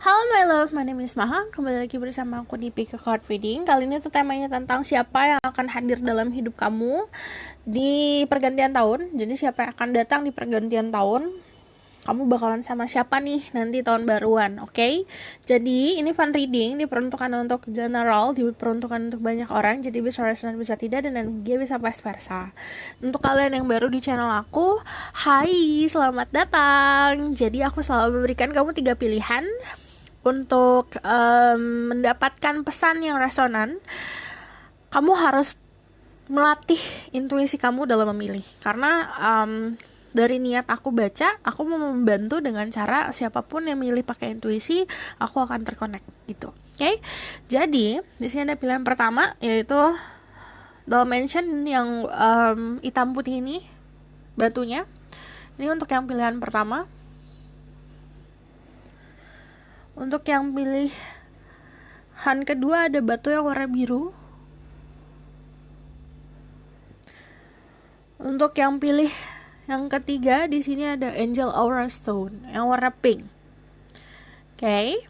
Halo my love, my name is Maha. Kembali lagi bersama aku di Pick a Card Reading. Kali ini tuh temanya tentang siapa yang akan hadir dalam hidup kamu di pergantian tahun. Jadi siapa yang akan datang di pergantian tahun, kamu bakalan sama siapa nih nanti tahun baruan, oke? Jadi ini fun reading, diperuntukkan untuk general, diperuntukkan untuk banyak orang, jadi bisa resonate bisa tidak, dan energi bisa vice versa. Untuk kalian yang baru di channel aku, hai, selamat datang. Jadi aku selalu memberikan kamu 3 pilihan untuk mendapatkan pesan yang resonan. Kamu harus melatih intuisi kamu dalam memilih, karena dari niat aku baca, aku mau membantu dengan cara siapapun yang milih pakai intuisi, aku akan terconnect gitu. Oke? Jadi, di sini ada pilihan pertama, yaitu dimension yang hitam putih ini, batunya. Ini untuk yang pilihan pertama. Untuk yang pilihan kedua ada batu yang warna biru. Untuk yang pilih yang ketiga, di sini ada Angel Aura Stone yang warna pink. Oke.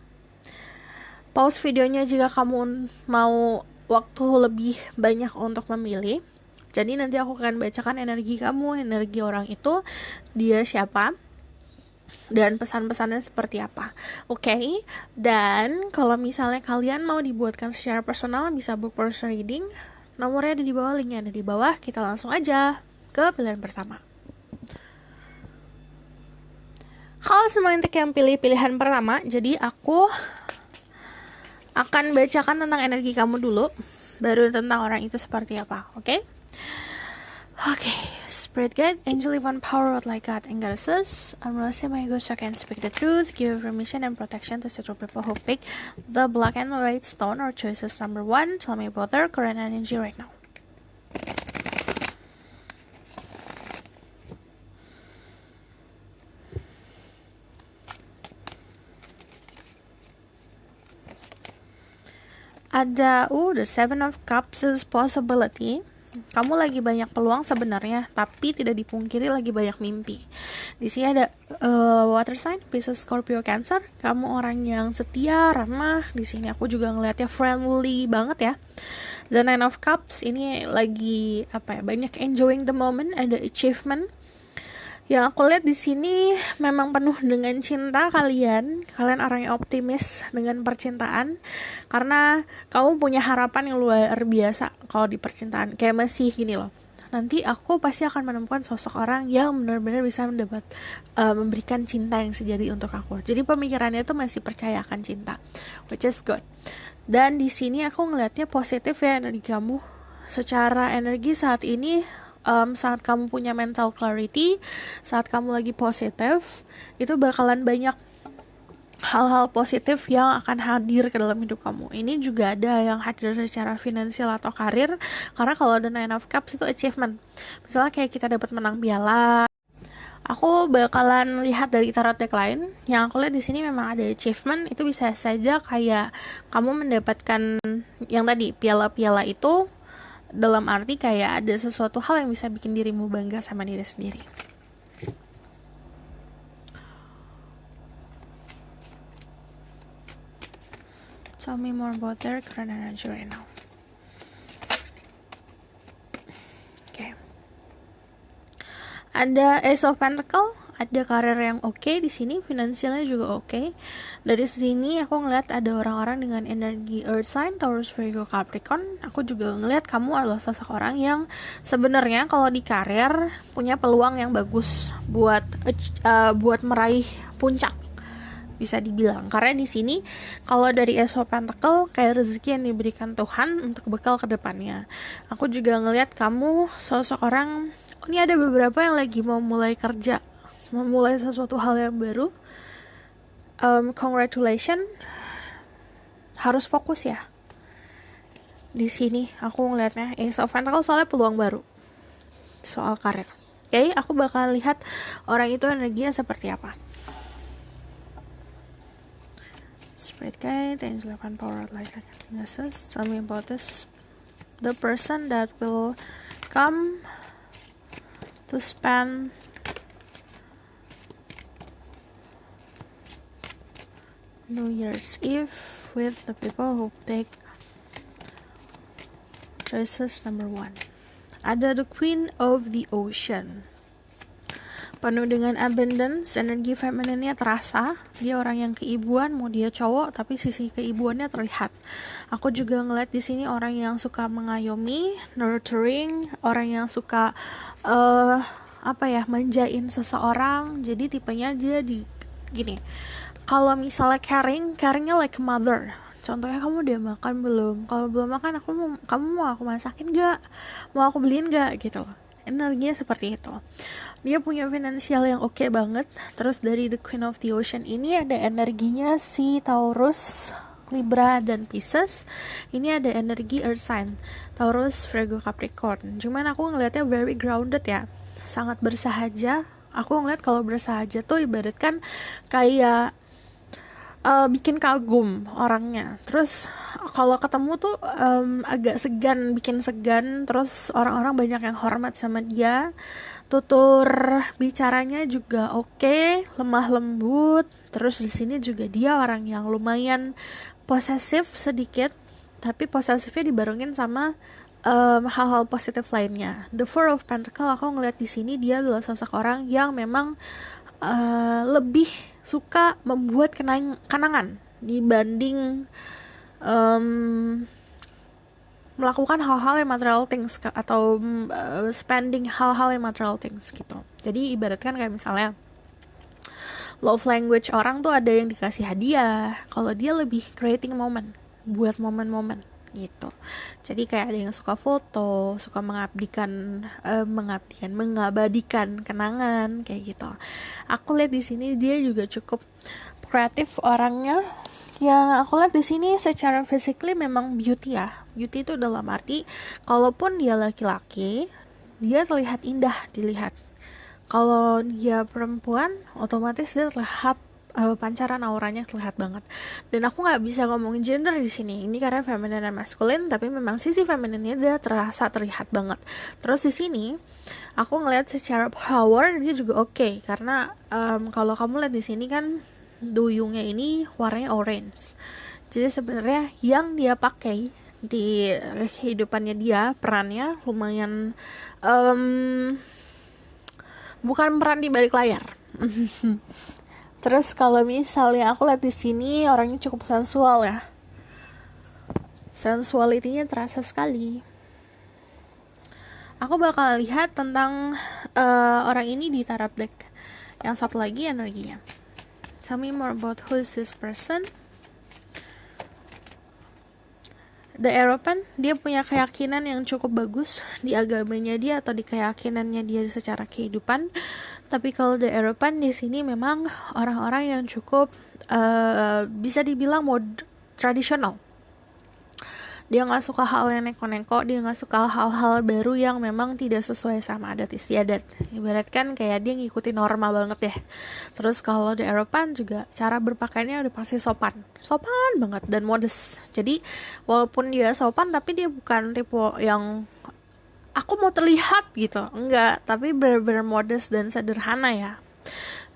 Pause videonya jika kamu mau waktu lebih banyak untuk memilih. Jadi nanti aku akan bacakan energi kamu, energi orang itu, dia siapa, dan pesan-pesannya seperti apa. Oke. Dan kalau misalnya kalian mau dibuatkan secara personal, bisa book personal reading. Nomornya ada di bawah, linknya ada di bawah. Kita langsung aja ke pilihan pertama. Kalau semua yang pilih pilihan pertama, jadi aku akan bacakan tentang energi kamu dulu, baru tentang orang itu seperti apa, oke? Oke, Spirit Guide, Angel Divine Power, like God and Goddesses, I'm Rosie, my ghost, I can speak the truth, give permission and protection to several people who pick the black and white stone or choices number 1. Tell me about their current energy right now. Ada the Seven of Cups is possibility. Kamu lagi banyak peluang sebenarnya, tapi tidak dipungkiri lagi banyak mimpi. Di sini ada water sign, Pisces, Scorpio, Cancer. Kamu orang yang setia, ramah. Di sini aku juga ngelihatnya friendly banget ya. The Nine of Cups ini lagi banyak enjoying the moment, ada achievement. Yang aku lihat di sini memang penuh dengan cinta kalian. Kalian orang yang optimis dengan percintaan, karena kamu punya harapan yang luar biasa kalau di percintaan. Kayak masih gini loh, nanti aku pasti akan menemukan sosok orang yang benar-benar bisa memberikan cinta yang sejati untuk aku. Jadi pemikirannya tuh masih percaya akan cinta, which is good. Dan di sini aku ngelihatnya positif ya energi kamu. Secara energi saat ini, saat kamu punya mental clarity, saat kamu lagi positif, itu bakalan banyak hal-hal positif yang akan hadir ke dalam hidup kamu. Ini juga ada yang hadir secara finansial atau karir, karena kalau ada Nine of Cups itu achievement. Misalnya kayak kita dapat menang piala. Aku bakalan lihat dari tarot deck lain. Yang aku lihat di sini memang ada achievement. Itu bisa saja kayak kamu mendapatkan yang tadi piala-piala itu, dalam arti kayak ada sesuatu hal yang bisa bikin dirimu bangga sama diri sendiri. Tell me more about their current energy right now. Okay. Ada Ace of Pentacle, ada karir yang oke di sini, finansialnya juga oke. Dari sini aku ngeliat ada orang-orang dengan energi Earth sign, Taurus, Virgo, Capricorn. Aku juga ngeliat kamu adalah sosok orang yang sebenarnya kalau di karir punya peluang yang bagus buat meraih puncak, bisa dibilang. Karena di sini kalau dari Ace of Pentacle kayak rezeki yang diberikan Tuhan untuk bekal ke depannya. Aku juga ngeliat kamu sosok orang, ini ada beberapa yang lagi mau mulai kerja, memulai sesuatu hal yang baru. Congratulations, harus fokus ya. Di sini aku ngelihatnya Ace of Pentacles soalnya peluang baru soal karir. Oke, aku bakal lihat orang itu energinya seperti apa. Spirit Guide, Angel Divine Power, like Genesis. Tell me about this. The person that will come to spend New Year's Eve with the people who take choices number 1. Ada the Queen of the Ocean. Penuh dengan abundance, energi femininnya terasa. Dia orang yang keibuan, mau dia cowok, tapi sisi keibuannya terlihat. Aku juga ngeliat di sini orang yang suka mengayomi, nurturing, orang yang suka manjain seseorang. Jadi tipenya dia gini. Kalau misalnya caringnya like a mother. Contohnya, kamu udah makan belum? Kalau belum makan, kamu mau aku masakin gak? Mau aku beliin gak? Gitu loh. Energinya seperti itu. Dia punya finansial yang oke banget. Terus dari the Queen of the Ocean ini ada energinya si Taurus, Libra, dan Pisces. Ini ada energi Earth sign, Taurus, Virgo, Capricorn. Cuman aku ngelihatnya very grounded ya, sangat bersahaja. Aku ngeliat kalau bersahaja tuh ibaratkan kayak bikin kagum orangnya. Terus kalau ketemu tuh agak bikin segan. Terus orang-orang banyak yang hormat sama dia. Tutur bicaranya juga oke, lemah lembut. Terus di sini juga dia orang yang lumayan posesif sedikit, tapi posesifnya dibarengin sama hal-hal positif lainnya. The Four of Pentacles, aku ngeliat di sini dia adalah sosok orang yang memang lebih suka membuat kenangan dibanding melakukan hal-hal yang material things atau spending hal-hal yang material things gitu. Jadi ibaratkan kayak misalnya love language orang tuh ada yang dikasih hadiah, kalau dia lebih creating moment, buat momen-momen gitu. Jadi kayak ada yang suka foto, suka mengabadikan kenangan kayak gitu. Aku lihat di sini dia juga cukup kreatif orangnya. Yang aku lihat di sini secara physically memang beauty ya. Beauty itu dalam arti kalaupun dia laki-laki, dia terlihat indah dilihat. Kalau dia perempuan, otomatis dia terlihat pancaran auranya terlihat banget. Dan aku nggak bisa ngomongin gender di sini. Ini karena feminin dan maskulin, tapi memang sisi femininnya dia terlihat banget. Terus di sini aku ngelihat secara power dia juga oke. Karena kalau kamu lihat di sini kan duyungnya ini warnanya orange. Jadi sebenarnya yang dia pakai di kehidupannya dia, perannya lumayan bukan peran di balik layar. Terus kalau misalnya aku lihat di sini orangnya cukup sensual ya. Sensualitinya terasa sekali. Aku bakal lihat tentang orang ini di tarot deck. Yang satu lagi energinya. Tell me more about who is this person. The Hierophant, dia punya keyakinan yang cukup bagus di agamanya dia atau di keyakinannya dia secara kehidupan. Tapi kalau The Hierophant di sini memang orang-orang yang cukup bisa dibilang tradisional. Dia nggak suka hal yang neko-neko, dia nggak suka hal-hal baru yang memang tidak sesuai sama adat istiadat. Ibaratkan kayak dia ngikutin norma banget ya. Terus kalau di Eropa juga cara berpakaiannya udah pasti sopan banget dan modest. Jadi walaupun dia sopan, tapi dia bukan tipe yang aku mau terlihat gitu, enggak. Tapi benar-benar modest dan sederhana ya.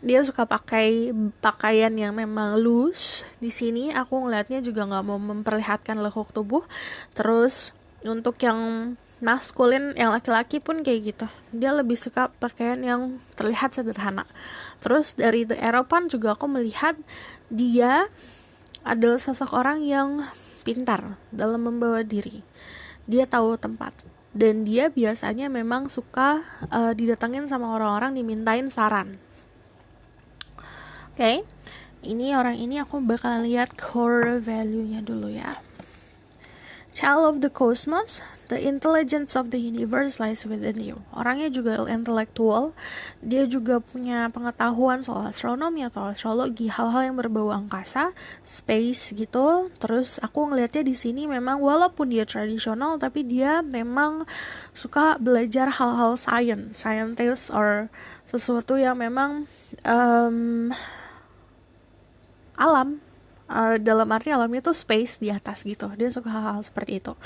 Dia suka pakai pakaian yang memang loose. Di sini aku ngelihatnya juga nggak mau memperlihatkan lekuk tubuh. Terus untuk yang maskulin, yang laki-laki pun kayak gitu. Dia lebih suka pakaian yang terlihat sederhana. Terus dari The Hierophant juga aku melihat dia adalah sosok orang yang pintar dalam membawa diri. Dia tahu tempat. Dan dia biasanya memang suka didatengin sama orang-orang, dimintain saran. Oke, ini orang ini aku bakal lihat core value-nya dulu ya. Child of the cosmos, the intelligence of the universe lies within you. Orangnya juga intelektual, dia juga punya pengetahuan soal astronomi atau astrologi, hal-hal yang berbau angkasa, space gitu. Terus aku ngelihatnya di sini memang walaupun dia tradisional, tapi dia memang suka belajar hal-hal scientist or sesuatu yang memang alam, dalam arti alamnya tuh space di atas gitu. Dia suka hal-hal seperti itu.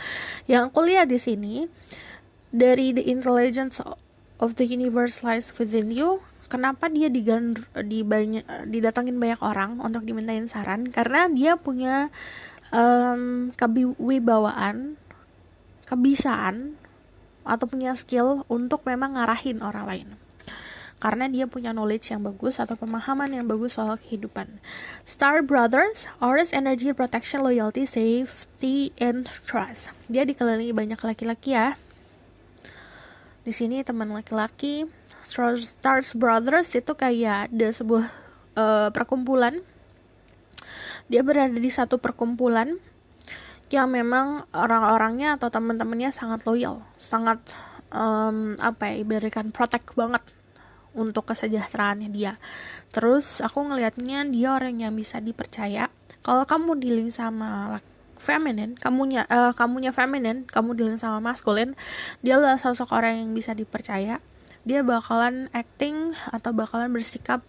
Yang aku lihat di sini dari the intelligence of the universe lies within you, kenapa dia didatangin banyak orang untuk dimintain saran, karena dia punya kewibawaan, kebisaan atau punya skill untuk memang ngarahin orang lain, karena dia punya knowledge yang bagus atau pemahaman yang bagus soal kehidupan. Star Brothers, Aries energy, protection, loyalty, safety, and trust. Dia dikelilingi banyak laki-laki ya. Di sini teman laki-laki. Stars Brothers itu kayak ada sebuah perkumpulan. Dia berada di satu perkumpulan yang memang orang-orangnya atau teman-temannya sangat loyal, sangat ibaratkan protect banget untuk kesejahteraannya dia. Terus aku ngelihatnya dia orang yang bisa dipercaya. Kalau kamu dealing sama feminine, kamunya feminine, kamu dealing sama masculine, dia adalah sosok orang yang bisa dipercaya. Dia bakalan acting atau bakalan bersikap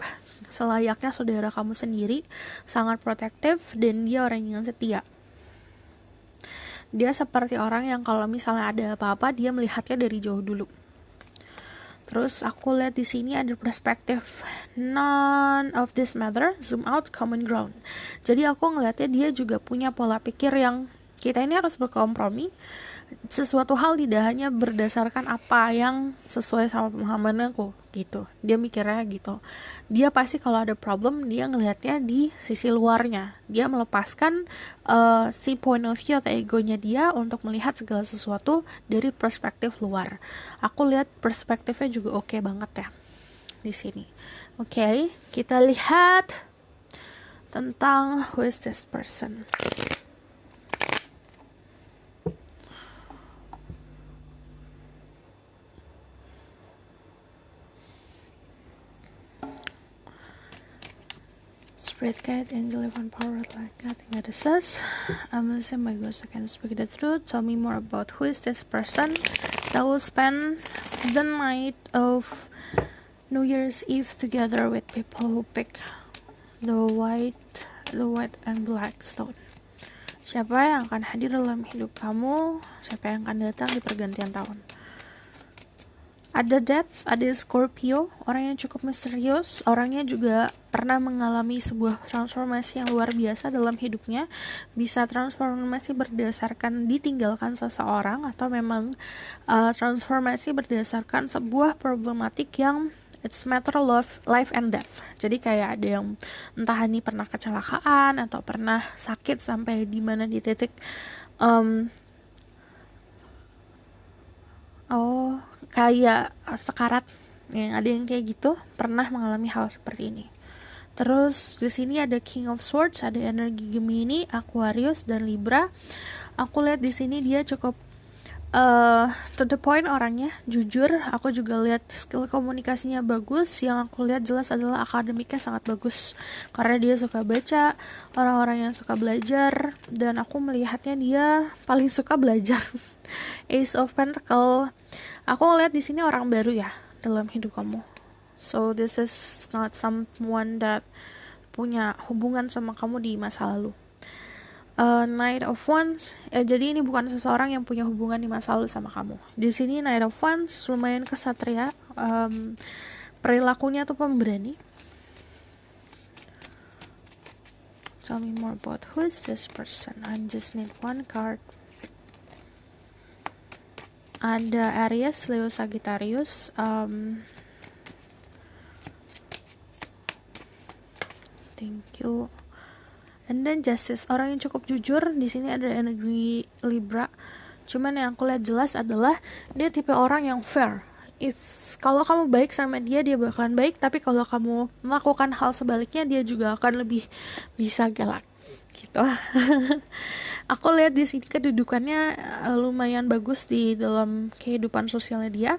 selayaknya saudara kamu sendiri, sangat protektif, dan dia orang yang setia. Dia seperti orang yang kalau misalnya ada apa-apa, dia melihatnya dari jauh dulu. Terus aku lihat di sini ada perspektif none of this matter, zoom out, common ground. Jadi aku ngelihatnya dia juga punya pola pikir yang kita ini harus berkompromi. Sesuatu hal tidak hanya berdasarkan apa yang sesuai sama pemahaman aku gitu. Dia mikirnya gitu. Dia pasti kalau ada problem, dia ngelihatnya di sisi luarnya. Dia melepaskan si point of view atau egonya dia untuk melihat segala sesuatu dari perspektif luar. Aku lihat perspektifnya juga oke banget ya di sini. Oke, kita lihat tentang who is this person. Spirit guide, angel, divine power, like nothing that is us. I'm listening, my ghost, I can speak the truth. Tell me more about who is this person that will spend the night of New Year's Eve together with people who pick the white and black stone. Siapa yang akan hadir dalam hidup kamu? Siapa yang akan datang di pergantian tahun? Ada Death, ada Scorpio, orang yang cukup misterius, orangnya juga pernah mengalami sebuah transformasi yang luar biasa dalam hidupnya. Bisa transformasi berdasarkan ditinggalkan seseorang, atau memang transformasi berdasarkan sebuah problematik yang it's matter of life and death. Jadi kayak ada yang entah ini pernah kecelakaan atau pernah sakit sampai di mana di titik kayak sekarat, yang ada yang kayak gitu pernah mengalami hal seperti ini. Terus di sini ada King of Swords, ada energi Gemini, Aquarius, dan Libra. Aku lihat di sini dia cukup to the point orangnya, jujur. Aku juga lihat skill komunikasinya bagus. Yang aku lihat jelas adalah akademiknya sangat bagus, karena dia suka baca, orang-orang yang suka belajar, dan aku melihatnya dia paling suka belajar. Ace of Pentacle. Aku ngeliat di sini orang baru ya dalam hidup kamu. So this is not someone that punya hubungan sama kamu di masa lalu. Knight of Wands. Jadi ini bukan seseorang yang punya hubungan di masa lalu sama kamu. Di sini Knight of Wands lumayan kesatria. Perilakunya tuh pemberani. Tell me more about who is this person. I just need one card. Ada Aries, Leo, Sagittarius. Thank you. And then Justice, orang yang cukup jujur. Di sini ada energi Libra. Cuman yang aku lihat jelas adalah dia tipe orang yang fair. Kalau kamu baik sama dia, dia bakalan baik. Tapi kalau kamu melakukan hal sebaliknya, dia juga akan lebih bisa galak. Gitu. Aku lihat di sini kedudukannya lumayan bagus di dalam kehidupan sosialnya dia.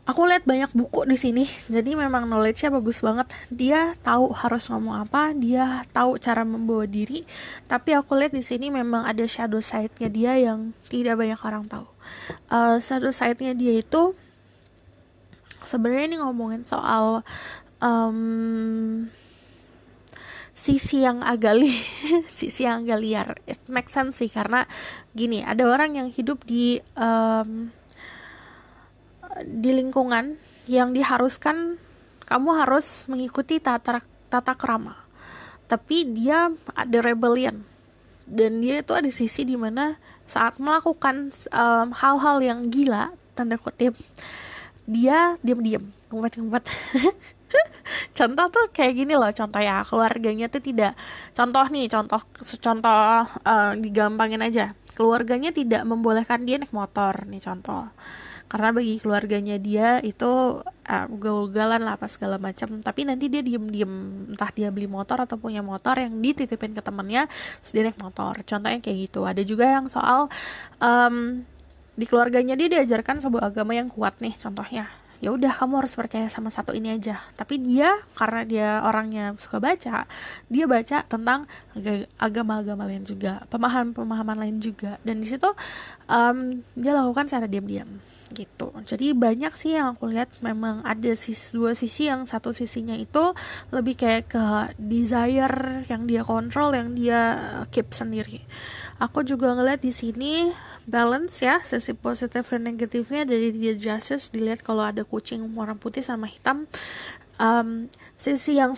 Aku lihat banyak buku di sini, jadi memang knowledge-nya bagus banget. Dia tahu harus ngomong apa, dia tahu cara membawa diri. Tapi aku lihat di sini memang ada shadow side-nya dia yang tidak banyak orang tahu. Shadow side-nya dia itu sebenarnya ini ngomongin soal sisi yang agak liar. It makes sense sih, karena gini, ada orang yang hidup di di lingkungan yang diharuskan kamu harus mengikuti tata krama, tapi dia ada rebellion, dan dia itu ada sisi dimana saat melakukan hal-hal yang gila tanda kutip, dia diam-diam ngumpet-ngumpet. Contoh tuh kayak gini loh, contoh ya, keluarganya tuh tidak, contoh digampangin aja, keluarganya tidak membolehkan dia naik motor nih contoh, karena bagi keluarganya dia itu ugal-ugalan lah apa segala macam, tapi nanti dia diem-diem, entah dia beli motor atau punya motor yang dititipin ke temennya, terus dia naik motor, contohnya kayak gitu. Ada juga yang soal di keluarganya dia diajarkan sebuah agama yang kuat nih contohnya, ya udah kamu harus percaya sama satu ini aja, tapi dia karena dia orangnya suka baca, dia baca tentang agama-agama lain juga, pemahaman-pemahaman lain juga, dan di situ dia lakukan secara diam-diam gitu. Jadi banyak sih yang aku lihat memang ada dua sisi, yang satu sisinya itu lebih kayak ke desire yang dia kontrol, yang dia keep sendiri. Aku juga ngeliat di sini balance ya, sisi positif dan negatifnya dari dia justice. Dilihat kalau ada kucing warna putih sama hitam, sisi yang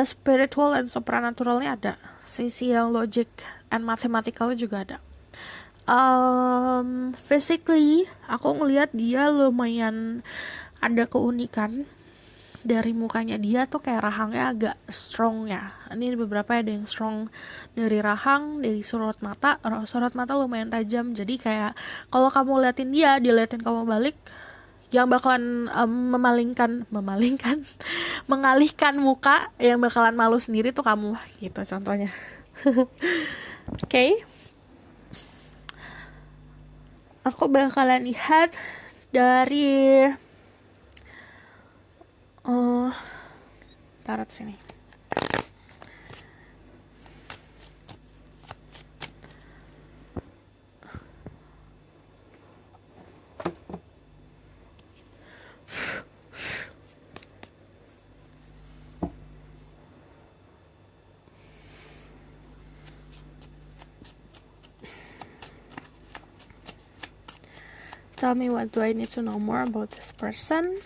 spiritual dan supernaturalnya ada, sisi yang logic and mathematical juga ada. Physically aku ngelihat dia lumayan ada keunikan dari mukanya. Dia tuh kayak rahangnya agak strong ya. Ini beberapa ada yang strong dari rahang, dari sorot mata lumayan tajam. Jadi kayak kalau kamu liatin dia liatin kamu balik, yang bakalan mengalihkan muka, yang bakalan malu sendiri tuh kamu gitu contohnya. Oke. Aku bakalan lihat dari taruh sini. Tell me, what do I need to know more about this person?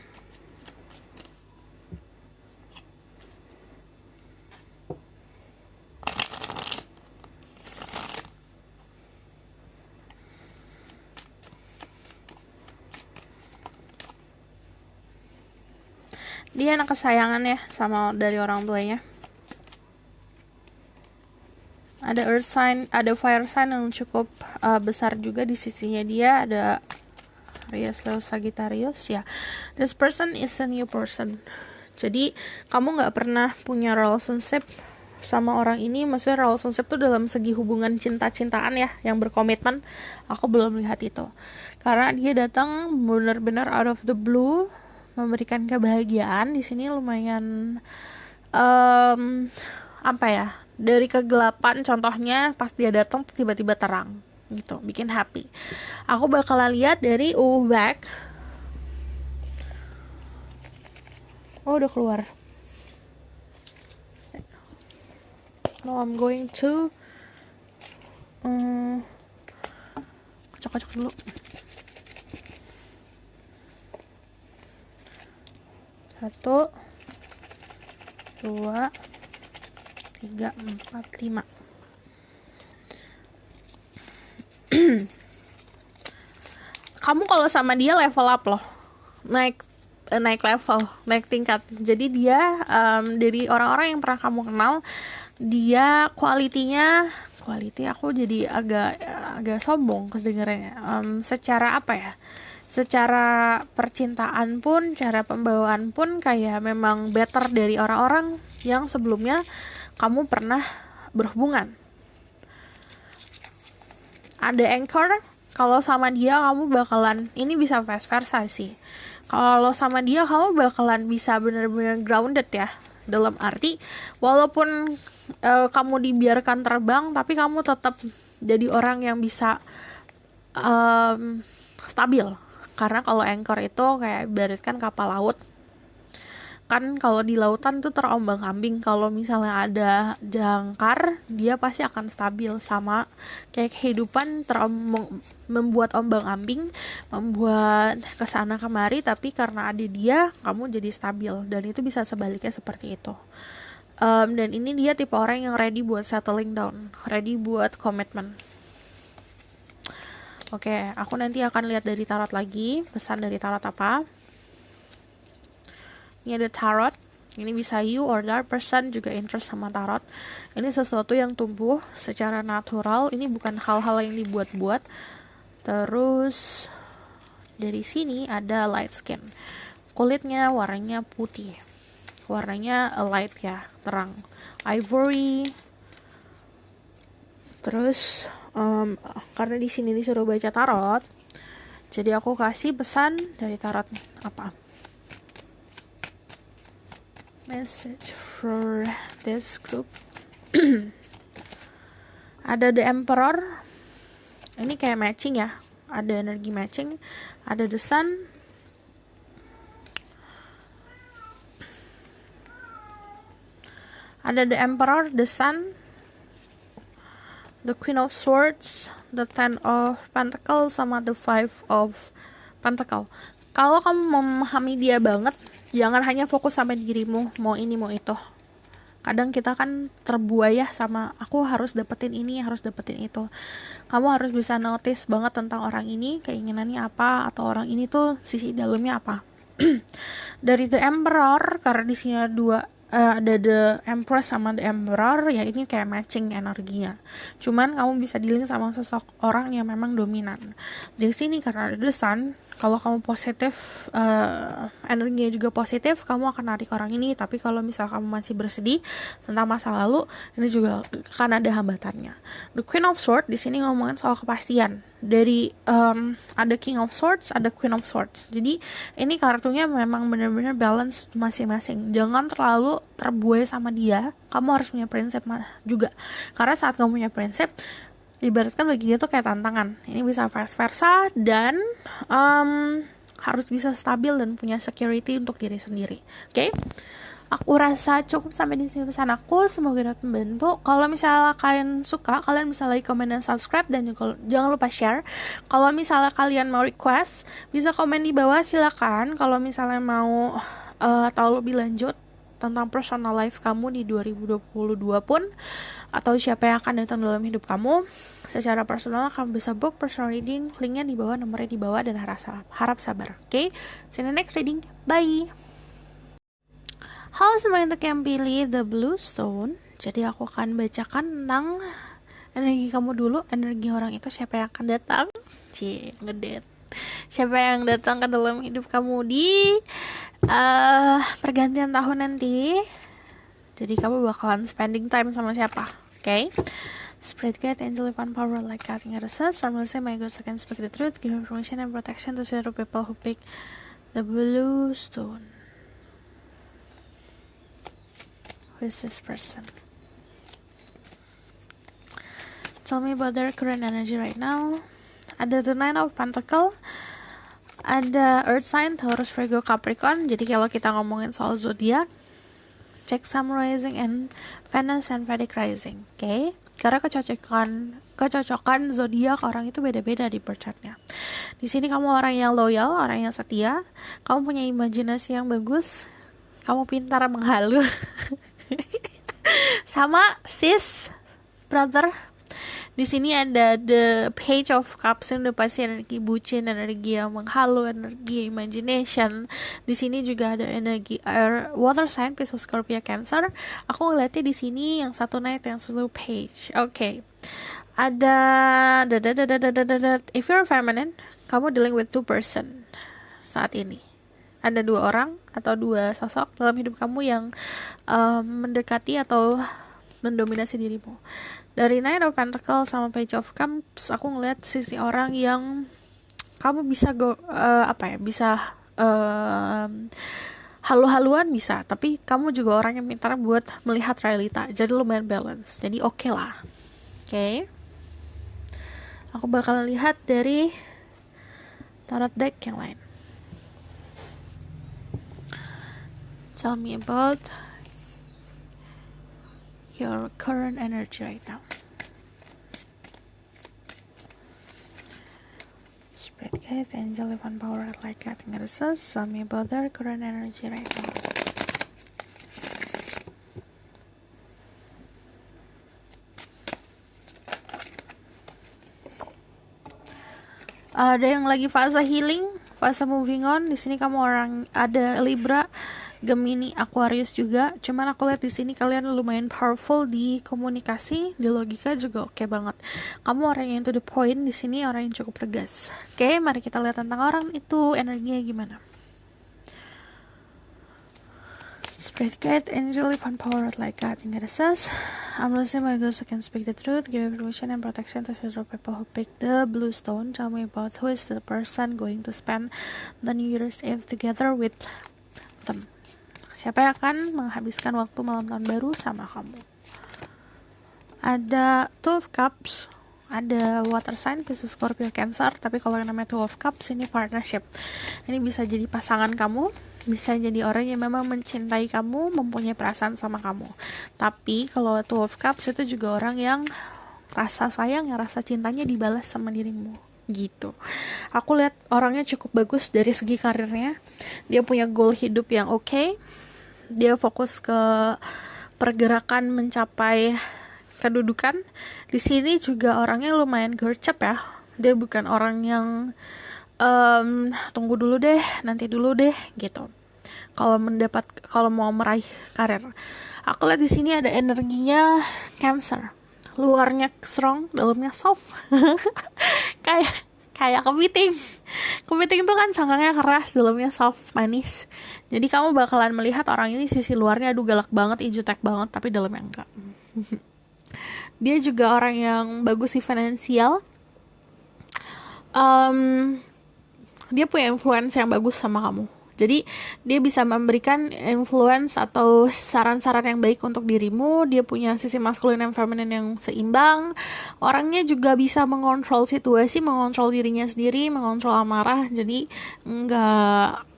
Dia anak kesayangan ya sama dari orang tuanya. Ada earth sign, ada fire sign yang cukup besar juga di sisinya dia. Ada Aries, Leo, Sagittarius ya. This person is a new person. Jadi kamu nggak pernah punya relationship sama orang ini. Maksudnya relationship tuh dalam segi hubungan cinta-cintaan ya, yang berkomitmen. Aku belum lihat itu, karena dia datang benar-benar out of the blue, memberikan kebahagiaan. Di sini lumayan apa ya, dari kegelapan contohnya pas dia datang tiba-tiba terang gitu, bikin happy. Aku bakalan lihat dari back. Udah keluar. Now I'm going to kocok-kocok dulu. 1 2 3 4 5. Kamu kalau sama dia level up loh, naik level, naik tingkat. Jadi dia dari orang-orang yang pernah kamu kenal, dia quality aku jadi agak sombong kedengarannya. Secara apa ya, secara percintaan pun, cara pembawaan pun kayak memang better dari orang-orang yang sebelumnya kamu pernah berhubungan. Ada anchor, kalau sama dia kamu bakalan, ini bisa vice versa sih. Kalau sama dia kamu bakalan bisa benar-benar grounded ya. Dalam arti walaupun kamu dibiarkan terbang, tapi kamu tetap jadi orang yang bisa stabil. Karena kalau anchor itu kayak ibaratkan kapal laut. kan kalau di lautan tuh terombang-ambing. Kalau misalnya ada jangkar, dia pasti akan stabil. Sama kayak kehidupan membuat ombang-ambing, membuat kesana kemari, tapi karena ada dia, kamu jadi stabil. Dan itu bisa sebaliknya seperti itu. Dan ini dia tipe orang yang ready buat settling down, ready buat komitmen. Oke, aku nanti akan lihat dari tarot lagi, pesan dari tarot apa. Ini ada tarot, ini bisa you or that person juga interest sama tarot. Ini sesuatu yang tumbuh secara natural, ini bukan hal-hal yang dibuat-buat. Terus dari sini ada light skin, kulitnya warnanya putih, warnanya light ya, terang, ivory. Terus karena di sini disuruh baca tarot, jadi aku kasih pesan dari tarot apa. Message for this group. Ada The Emperor. Ini kayak matching ya, ada energi matching. Ada The Sun, ada The Emperor, The Sun, the Queen of Swords, the Ten of Pentacles, sama the Five of Pentacles. Kalau kamu memahami dia banget, jangan hanya fokus sampai dirimu, mau ini mau itu. Kadang kita kan terbuai ya sama aku harus dapetin ini, harus dapetin itu. Kamu harus bisa notice banget tentang orang ini, keinginannya apa, atau orang ini tuh sisi dalamnya apa. Dari The Emperor, karena di sini ada The Empress sama The Emperor, ya ini kayak matching energinya. Cuman kamu bisa dealing sama seseorang yang memang dominan. Di sini karena ada The Sun, kalau kamu positif, energinya juga positif, kamu akan narik orang ini. Tapi kalau misal kamu masih bersedih tentang masa lalu, ini juga akan ada hambatannya. The Queen of Swords di sini ngomongin soal kepastian. Dari ada King of Swords, ada Queen of Swords. Jadi ini kartunya memang benar-benar balance masing-masing. Jangan terlalu terbuai sama dia. Kamu harus punya prinsip juga. Karena saat kamu punya prinsip, ibaratkan bagi dia tuh kayak tantangan. Ini bisa vice versa dan harus bisa stabil dan punya security untuk diri sendiri. Oke? Aku rasa cukup sampai di sini pesan aku. Semoga dapat membantu. Kalau misalnya kalian suka, kalian bisa like, comment, dan subscribe. Dan juga, jangan lupa share. Kalau misalnya kalian mau request, bisa komen di bawah, silakan. Kalau misalnya mau tahu lebih lanjut tentang personal life kamu di 2022 pun, atau siapa yang akan datang dalam hidup kamu secara personal, kamu bisa book personal reading. Linknya di bawah, nomornya di bawah, dan harap sabar. Oke? See you in the next reading. Bye! Halo semuanya, untuk yang pilih The Blue Stone, jadi aku akan bacakan tentang energi kamu dulu. Energi orang itu siapa yang akan datang? Ngedet. Siapa yang datang ke dalam hidup kamu di pergantian tahun nanti. Jadi kamu bakalan spending time sama siapa? Okay? Spirit guide, angel, divine power, like cutting at a source. Normally say my God can speak the truth, give information and protection to several people who pick the Blue Stone. Who is this person? Tell me about their current energy right now. Ada the Nine of Pentacles, ada Earth sign, Taurus, Virgo, Capricorn. Jadi kalau kita ngomongin soal zodiak, check Sun rising and Venus and Vedic rising. Okay? Karena kecocokan zodiak orang itu beda-beda di birth chartnya. Di sini kamu orang yang loyal, orang yang setia, kamu punya imajinasi yang bagus, kamu pintar menghalu. Sama sis, brother. Di sini ada the Page of Cups, yang udah pasti energi bucin, energi yang menghalu, energi imagination. Di sini juga ada energi air, water sign, Pisces, Scorpio, Cancer. Aku ngeliatnya di sini yang satu Knight, yang satu Page. Oke. Ada if you're feminine, kamu dealing with two person saat ini. Ada dua orang atau dua sosok dalam hidup kamu yang mendekati atau mendominasi dirimu. Dari Nine of Pentacles sama Page of Cups, aku ngeliat sisi orang yang kamu bisa bisa halu-haluan bisa, tapi kamu juga orang yang pintar buat melihat realita. Jadi lumayan balance. Jadi oke lah. Oke. Aku bakal lihat dari tarot deck yang lain. Tell me about your current energy right now. Spirit guide, angel, divine power, like guiding goddesses. Tell me about their current energy right now. Ada yang lagi fase healing, fase moving on. Di sini kamu orang ada Libra, Gemini, Aquarius juga. Cuman aku lihat di sini kalian lumayan powerful di komunikasi, di logika juga oke banget. Kamu orang yang to the point, di sini orang yang cukup tegas. Oke, mari kita lihat tentang orang itu energinya gimana. Spirit guide, angel, divine power, like God, and goddesses. I'm listening my ghost who can speak the truth, give information and protection to several people who pick the blue stone. Tell me about who is the person going to spend the New Year's Eve together with them. Siapa yang akan menghabiskan waktu malam tahun baru sama kamu? Ada Two of Cups, ada water sign, Pisces, Scorpio, Cancer. Tapi kalau yang namanya Two of Cups ini partnership. Ini bisa jadi pasangan kamu, bisa jadi orang yang memang mencintai kamu, mempunyai perasaan sama kamu. Tapi kalau Two of Cups itu juga orang yang rasa sayang, rasa cintanya dibalas sama dirimu gitu. Aku lihat orangnya cukup bagus dari segi karirnya. Dia punya goal hidup yang oke. Dia fokus ke pergerakan mencapai kedudukan. Di sini juga orangnya lumayan gercep ya. Dia bukan orang yang tunggu dulu deh, nanti dulu deh gitu. Kalau mau meraih karir. Aku lihat di sini ada energinya Cancer. Luarnya strong, dalamnya soft. kayak kepiting. Kepiting tuh kan cangkangnya keras, dalamnya soft, manis. Jadi kamu bakalan melihat orang ini sisi luarnya aduh galak banget, jutek banget, tapi dalamnya enggak. Dia juga orang yang bagus di finansial. Dia punya influence yang bagus sama kamu. Jadi dia bisa memberikan influence atau saran-saran yang baik untuk dirimu. Dia punya sisi maskulin dan feminin yang seimbang. Orangnya juga bisa mengontrol situasi, mengontrol dirinya sendiri, mengontrol amarah. Jadi nggak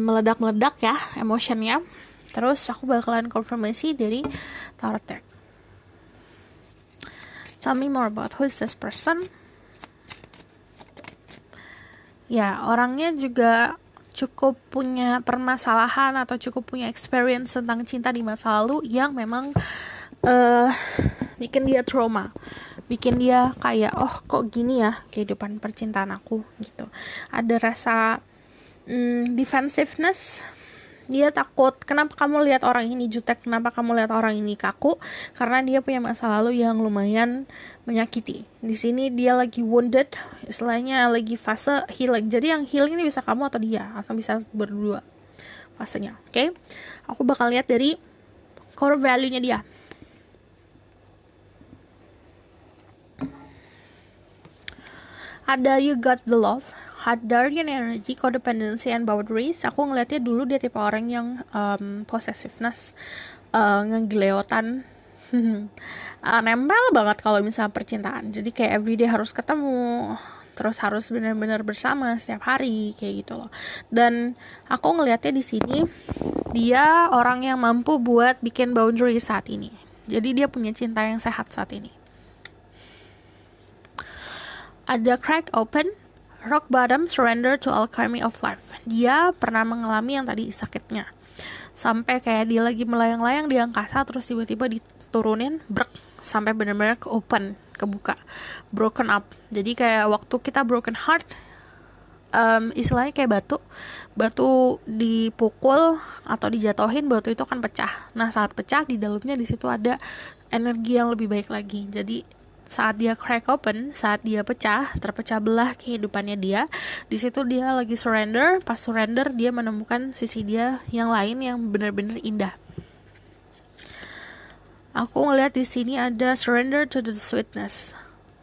meledak-meledak ya emotionnya. Terus aku bakalan konfirmasi dari tarot deck. Tell me more about who is this person. Ya, orangnya juga cukup punya permasalahan atau cukup punya experience tentang cinta di masa lalu yang memang bikin dia trauma, bikin dia kayak oh kok gini ya kehidupan percintaan aku gitu. Ada rasa defensiveness. Dia takut, kenapa kamu lihat orang ini jutek, kenapa kamu lihat orang ini kaku, karena dia punya masa lalu yang lumayan menyakiti. Di sini dia lagi wounded, istilahnya lagi fase healing. Jadi yang healing ini bisa kamu atau dia, atau bisa berdua fasenya. Oke? Aku bakal lihat dari core value-nya dia. Ada you got the love, Hadarian energy, codependency, and boundaries. Aku ngeliatnya dulu dia tipe orang yang possessiveness, ngegeleotan, nempel banget kalau misalnya percintaan. Jadi kayak everyday harus ketemu, terus harus benar-benar bersama setiap hari kayak gitu loh. Dan aku ngeliatnya di sini dia orang yang mampu buat bikin boundary saat ini. Jadi dia punya cinta yang sehat saat ini. Ada crack open, rock bottom, surrender to alchemy of life. Dia pernah mengalami yang tadi sakitnya. Sampai kayak dia lagi melayang-layang di angkasa, terus tiba-tiba diturunin, brek, sampai benar-benar ke open, kebuka, broken up. Jadi kayak waktu kita broken heart, istilahnya kayak batu dipukul atau dijatuhin, batu itu akan pecah. Nah saat pecah di dalamnya di situ ada energi yang lebih baik lagi. Jadi saat dia crack open, saat dia terpecah belah kehidupannya dia, di situ dia lagi surrender. Pas surrender dia menemukan sisi dia yang lain yang benar-benar indah. Aku ngeliat di sini ada surrender to the sweetness,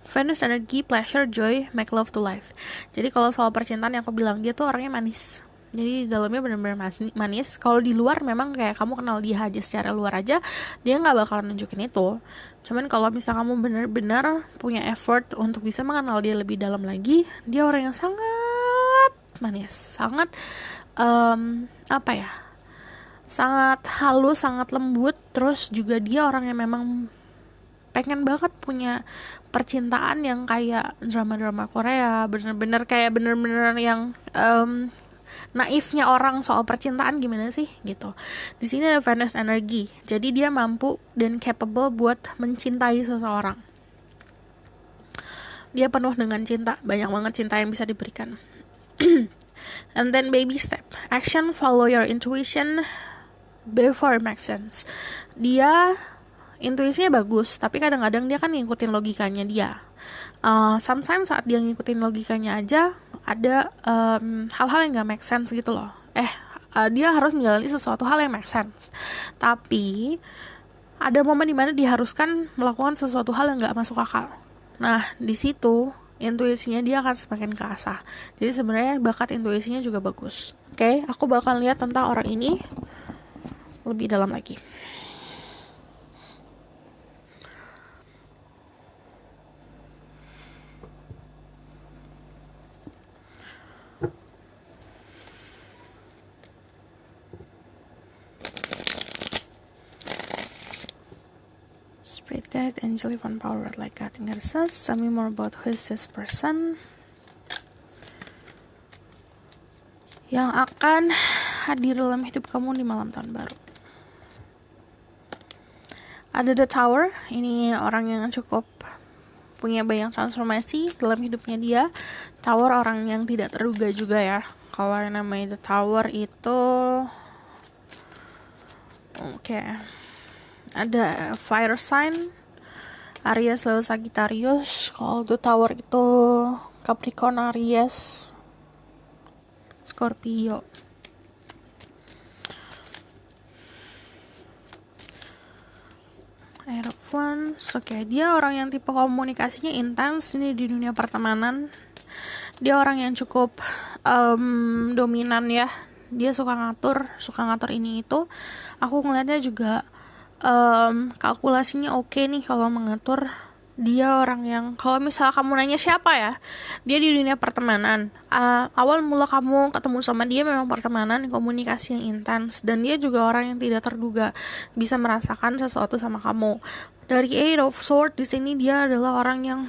Venus energy, pleasure, joy, make love to life. Jadi kalau soal percintaan yang aku bilang, dia tuh orangnya manis. Jadi di dalamnya benar-benar manis. Kalau di luar memang kayak kamu kenal dia aja secara luar aja, dia nggak bakalan nunjukin itu. Cuman kalau misalnya kamu benar-benar punya effort untuk bisa mengenal dia lebih dalam lagi, dia orang yang sangat manis, sangat sangat halus, sangat lembut. Terus juga dia orang yang memang pengen banget punya percintaan yang kayak drama-drama Korea, bener-bener kayak bener-bener yang naifnya orang soal percintaan gimana sih gitu. Di sini ada Venus energi, jadi dia mampu dan capable buat mencintai seseorang. Dia penuh dengan cinta, banyak banget cinta yang bisa diberikan. And then baby step, action, follow your intuition before it makes sense. Dia intuisinya bagus, tapi kadang-kadang dia kan ngikutin logikanya dia. Sometimes saat dia ngikutin logikanya aja, ada hal-hal yang gak make sense gitu loh. Dia harus menjalani sesuatu hal yang make sense. Tapi ada momen dimana diharuskan melakukan sesuatu hal yang gak masuk akal. Nah, di situ intuisinya dia akan semakin keasah. Jadi sebenarnya bakat intuisinya juga bagus. Oke, aku bakal lihat tentang orang ini lebih dalam lagi. Spirit guide, angel, even power, like God. Tell me more about who is this person yang akan hadir dalam hidup kamu di malam tahun baru. Ada The Tower, ini orang yang cukup punya banyak transformasi dalam hidupnya dia. Tower orang yang tidak terduga juga ya. Kalau yang namanya The Tower itu ada fire sign, Aries, Leo, Sagittarius. Kalau The Tower itu Capricorn, Aries, Scorpio. Aerophone. Dia orang yang tipe komunikasinya intens ini di dunia pertemanan. Dia orang yang cukup dominan ya. Dia suka ngatur ini itu. Aku ngeliatnya juga kalkulasinya oke nih kalau mengatur. Dia orang yang kalau misalnya kamu nanya siapa ya, dia di dunia pertemanan. Awal mula kamu ketemu sama dia memang pertemanan, komunikasi yang intens, dan dia juga orang yang tidak terduga bisa merasakan sesuatu sama kamu. Dari Eight of Swords di sini dia adalah orang yang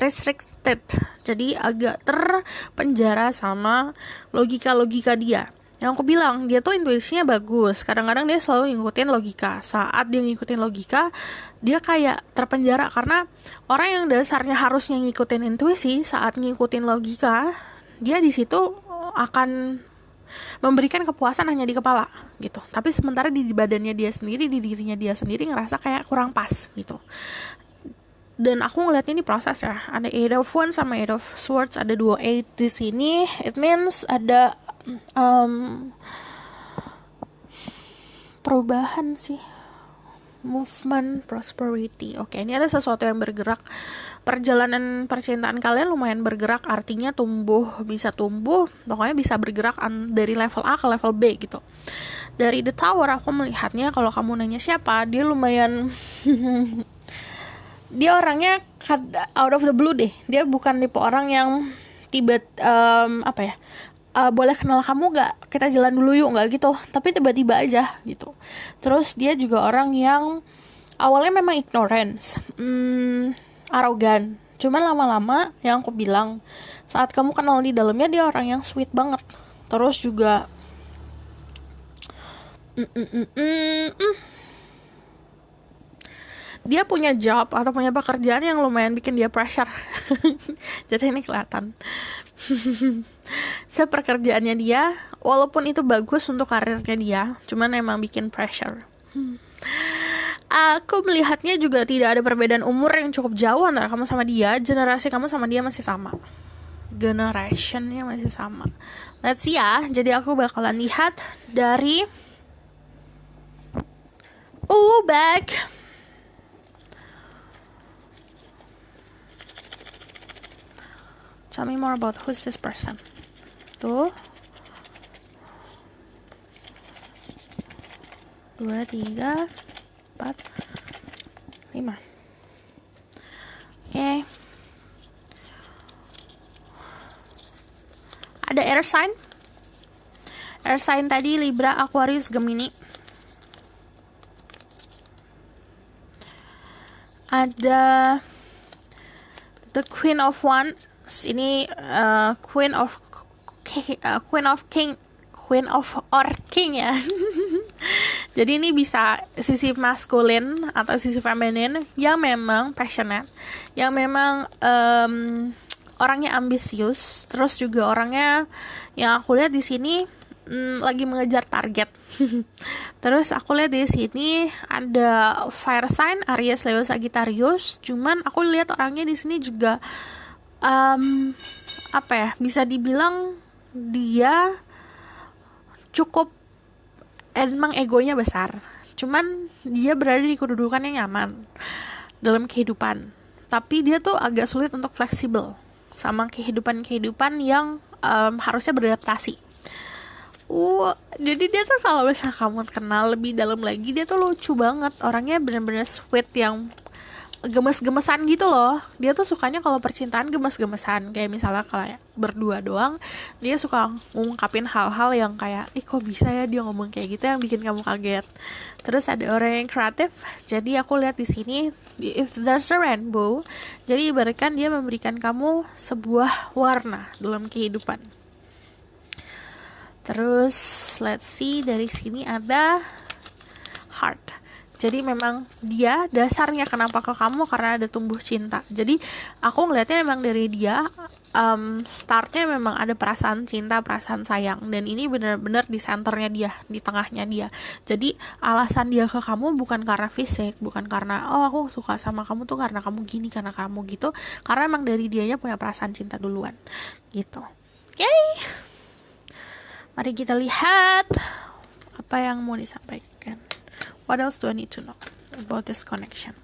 restricted, jadi agak terpenjara sama logika dia. Yang aku bilang, dia tuh intuisinya bagus. Kadang-kadang dia selalu ngikutin logika. Saat dia ngikutin logika, dia kayak terpenjara. Karena orang yang dasarnya harusnya ngikutin intuisi, saat ngikutin logika, dia di situ akan memberikan kepuasan hanya di kepala gitu. Tapi sementara di badannya dia sendiri, di dirinya dia sendiri ngerasa kayak kurang pas gitu. Dan aku ngeliatnya ini proses ya. Ada Eight of Wands sama Eight of Swords, ada 2 8 di sini. It means ada perubahan sih, movement, prosperity. Oke, ini ada sesuatu yang bergerak. Perjalanan percintaan kalian lumayan bergerak, artinya bisa tumbuh, pokoknya bisa bergerak dari level A ke level B gitu. Dari The Tower aku melihatnya, kalau kamu nanya siapa, dia lumayan dia orangnya out of the blue deh. Dia bukan tipe orang yang boleh kenal kamu gak? Kita jalan dulu yuk, gak gitu. Tapi tiba-tiba aja gitu. Terus dia juga orang yang awalnya memang ignorance, arogan. Cuman lama-lama yang aku bilang, saat kamu kenal di dalamnya dia orang yang sweet banget. Terus juga dia punya job atau punya pekerjaan yang lumayan bikin dia pressure. Jadi ini kelihatan. Itu pekerjaannya dia, walaupun itu bagus untuk karirnya dia, cuman emang bikin pressure. Aku melihatnya juga tidak ada perbedaan umur yang cukup jauh antara kamu sama dia. Generasi kamu sama dia masih sama, generationnya masih sama. Let's see ya. Jadi aku bakalan lihat dari back. Tell me more about who's this person. Tuh 2, 3, 4, 5. Oke. Ada air sign. Air sign tadi Libra, Aquarius, Gemini. Ada the Queen of Wands. Ini Queen of or King ya. Jadi ini bisa sisi maskulin atau sisi feminin yang memang passionate, yang memang orangnya ambisius, terus juga orangnya yang aku lihat di sini lagi mengejar target. Terus aku lihat di sini ada fire sign Aries, Leo, Sagittarius. Cuman aku lihat orangnya di sini juga bisa dibilang dia cukup emang egonya besar. Cuman dia berada di kedudukan yang nyaman dalam kehidupan. Tapi dia tuh agak sulit untuk fleksibel sama kehidupan yang harusnya beradaptasi. Jadi dia tuh kalau misalnya kamu kenal lebih dalam lagi, dia tuh lucu banget. Orangnya benar-benar sweet yang gemes-gemesan gitu loh. Dia tuh sukanya kalau percintaan gemes-gemesan. Kayak misalnya kalau berdua doang, dia suka ngungkapin hal-hal yang kayak, ih kok bisa ya dia ngomong kayak gitu, yang bikin kamu kaget. Terus ada orang yang kreatif. Jadi aku lihat di sini, if there's a rainbow, jadi ibaratkan dia memberikan kamu sebuah warna dalam kehidupan. Terus let's see, dari sini ada heart. Jadi memang dia dasarnya kenapa ke kamu karena ada tumbuh cinta. Jadi aku ngelihatnya memang dari dia startnya memang ada perasaan cinta, perasaan sayang. Dan ini benar-benar di senternya dia, di tengahnya dia. Jadi alasan dia ke kamu bukan karena fisik, bukan karena aku suka sama kamu tuh karena kamu gini, karena kamu gitu. Karena emang dari dianya punya perasaan cinta duluan gitu. Oke. Mari kita lihat apa yang mau disampaikan. What else do I need to know about this connection?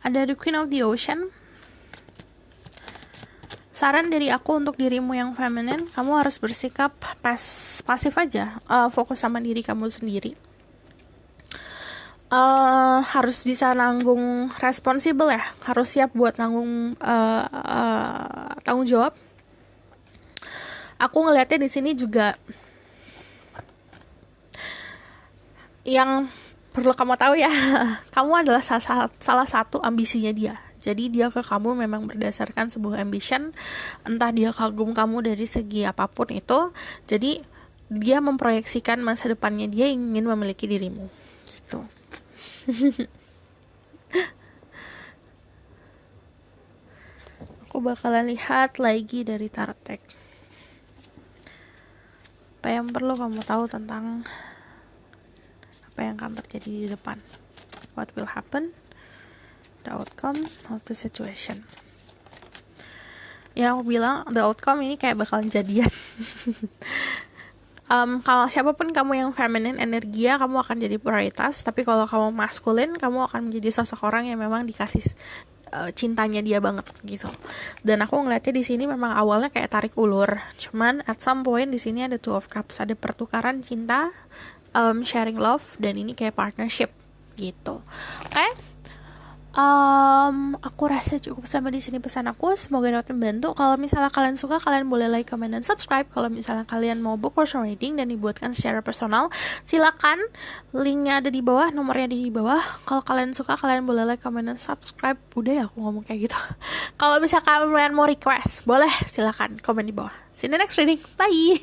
Ada the Queen of the Ocean. Saran dari aku untuk dirimu yang feminin, kamu harus bersikap pasif aja, fokus sama diri kamu sendiri. Harus bisa nanggung responsibel ya, harus siap buat nanggung tanggung jawab. Aku ngelihatnya di sini juga yang perlu kamu tahu ya, kamu adalah salah satu ambisinya dia. Jadi dia ke kamu memang berdasarkan sebuah ambition, entah dia kagum kamu dari segi apapun itu. Jadi dia memproyeksikan masa depannya dia ingin memiliki dirimu gitu. Aku bakalan lihat lagi dari tarot deck. Apa yang perlu kamu tahu tentang apa yang akan terjadi di depan? What will happen? The outcome of the situation. Ya aku bilang the outcome ini kayak bakalan jadian. Kalau siapapun kamu yang feminine energinya, kamu akan jadi prioritas. Tapi kalau kamu maskulin, kamu akan menjadi sosok orang yang memang dikasih cintanya dia banget gitu. Dan aku ngeliatnya di sini memang awalnya kayak tarik ulur. Cuman at some point di sini ada Two of Cups, ada pertukaran cinta, sharing love, dan ini kayak partnership gitu. Oke? Aku rasa cukup sampai di sini pesan aku. Semoga dapat membantu. Kalau misalnya kalian suka, kalian boleh like, comment, dan subscribe. Kalau misalnya kalian mau book personal reading dan dibuatkan secara personal, silakan. Linknya ada di bawah, nomornya ada di bawah. Kalau kalian suka, kalian boleh like, comment, dan subscribe. Udah ya aku ngomong kayak gitu. Kalau misalnya kalian mau request, boleh silakan komen di bawah. See you in the next reading. Bye.